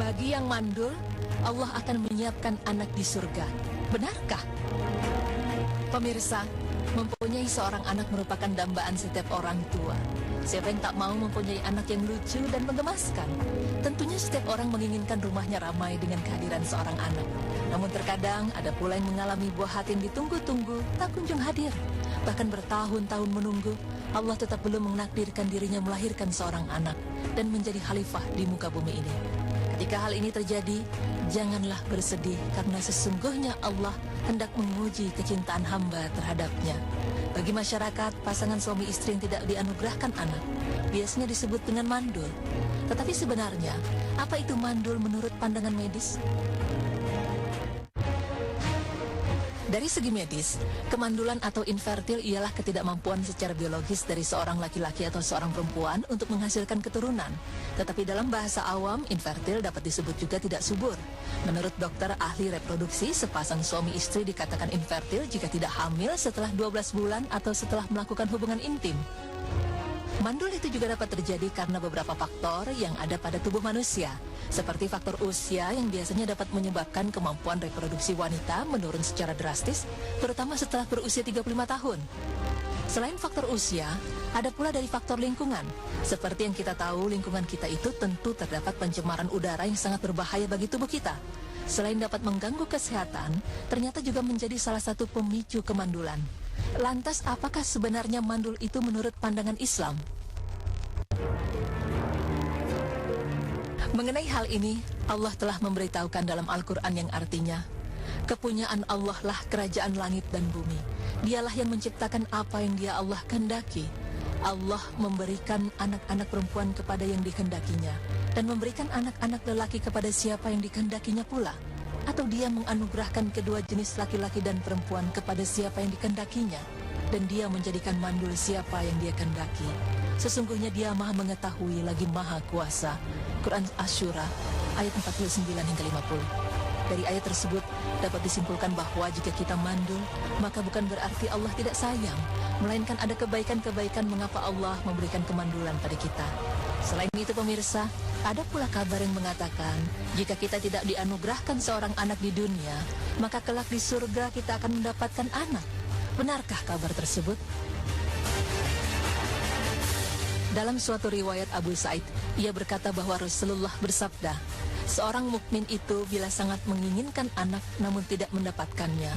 Bagi yang mandul, Allah akan menyiapkan anak di surga. Benarkah? Pemirsa, mempunyai seorang anak merupakan dambaan setiap orang tua. Siapa yang tak mau mempunyai anak yang lucu dan menggemaskan? Tentunya setiap orang menginginkan rumahnya ramai dengan kehadiran seorang anak. Namun terkadang ada pula yang mengalami buah hati yang ditunggu-tunggu tak kunjung hadir. Bahkan bertahun-tahun menunggu, Allah tetap belum menakdirkan dirinya melahirkan seorang anak dan menjadi khalifah di muka bumi ini. Ketika hal ini terjadi, janganlah bersedih karena sesungguhnya Allah hendak menguji kecintaan hamba terhadapnya. Bagi masyarakat, pasangan suami istri yang tidak dianugerahkan anak biasanya disebut dengan mandul. Tetapi sebenarnya, apa itu mandul menurut pandangan medis? Dari segi medis, kemandulan atau infertil ialah ketidakmampuan secara biologis dari seorang laki-laki atau seorang perempuan untuk menghasilkan keturunan. Tetapi dalam bahasa awam, infertil dapat disebut juga tidak subur. Menurut dokter ahli reproduksi, sepasang suami istri dikatakan infertil jika tidak hamil setelah 12 bulan atau setelah melakukan hubungan intim. Mandul itu juga dapat terjadi karena beberapa faktor yang ada pada tubuh manusia, seperti faktor usia yang biasanya dapat menyebabkan kemampuan reproduksi wanita menurun secara drastis, terutama setelah berusia 35 tahun. Selain faktor usia, ada pula dari faktor lingkungan. Seperti yang kita tahu, lingkungan kita itu tentu terdapat pencemaran udara yang sangat berbahaya bagi tubuh kita. Selain dapat mengganggu kesehatan, ternyata juga menjadi salah satu pemicu kemandulan. Lantas, apakah sebenarnya mandul itu menurut pandangan Islam? Mengenai hal ini, Allah telah memberitahukan dalam Al-Quran yang artinya, kepunyaan Allah lah kerajaan langit dan bumi. Dialah yang menciptakan apa yang Dia Allah kehendaki. Allah memberikan anak-anak perempuan kepada yang dikehendakinya, dan memberikan anak-anak lelaki kepada siapa yang dikehendakinya pula. Atau Dia menganugerahkan kedua jenis laki-laki dan perempuan kepada siapa yang dikehendakinya, dan Dia menjadikan mandul siapa yang Dia kehendaki. Sesungguhnya Dia Maha Mengetahui lagi Maha Kuasa. Quran Asy-Syura ayat 49 hingga 50. Dari ayat tersebut dapat disimpulkan bahwa jika kita mandul, maka bukan berarti Allah tidak sayang, melainkan ada kebaikan-kebaikan mengapa Allah memberikan kemandulan pada kita. Selain itu pemirsa, ada pula kabar yang mengatakan jika kita tidak dianugerahkan seorang anak di dunia, maka kelak di surga kita akan mendapatkan anak. Benarkah kabar tersebut? Dalam suatu riwayat Abu Sa'id, ia berkata bahwa Rasulullah bersabda, seorang mukmin itu bila sangat menginginkan anak namun tidak mendapatkannya,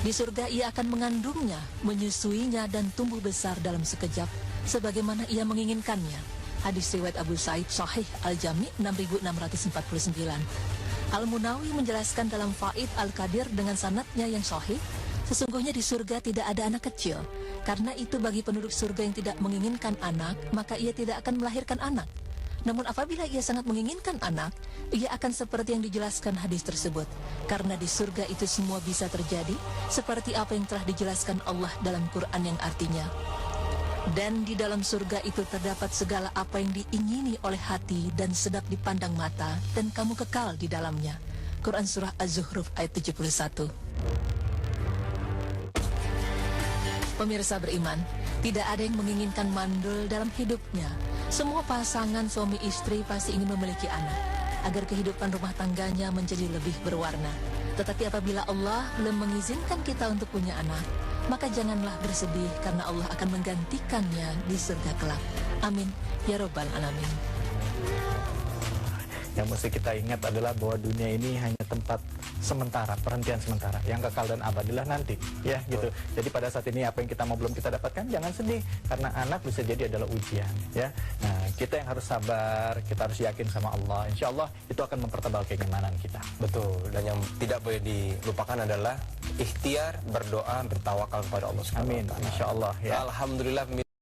di surga ia akan mengandungnya, menyusuinya dan tumbuh besar dalam sekejap, sebagaimana ia menginginkannya. Hadis riwayat Abu Sa'id Sahih Al-Jami 6649. Al-Munawi menjelaskan dalam Faid Al-Qadir dengan sanadnya yang sahih, sesungguhnya di surga tidak ada anak kecil. Karena itu bagi penduduk surga yang tidak menginginkan anak, maka ia tidak akan melahirkan anak. Namun apabila ia sangat menginginkan anak, ia akan seperti yang dijelaskan hadis tersebut. Karena di surga itu semua bisa terjadi, seperti apa yang telah dijelaskan Allah dalam Quran yang artinya, dan di dalam surga itu terdapat segala apa yang diingini oleh hati dan sedap dipandang mata, dan kamu kekal di dalamnya. Quran Surah Az-Zukhruf ayat 71. Pemirsa beriman, tidak ada yang menginginkan mandul dalam hidupnya. Semua pasangan suami istri pasti ingin memiliki anak, agar kehidupan rumah tangganya menjadi lebih berwarna. Tetapi apabila Allah belum mengizinkan kita untuk punya anak, maka janganlah bersedih karena Allah akan menggantikannya di surga kelak. Amin ya Rabbal Alamin. Yang mesti kita ingat adalah bahwa dunia ini hanya tempat sementara, perhentian sementara. Yang kekal dan abadilah nanti, ya gitu. Jadi pada saat ini apa yang kita mau belum kita dapatkan, jangan sedih karena anak bisa jadi adalah ujian, ya. Nah, kita yang harus sabar, kita harus yakin sama Allah. Insya Allah itu akan mempertebal keimanan kita. Betul. Dan yang tidak boleh dilupakan adalah ikhtiar, berdoa, bertawakal kepada Allah Subhanahu wa Taala. Amin. Insya Allah. Ya. Alhamdulillah.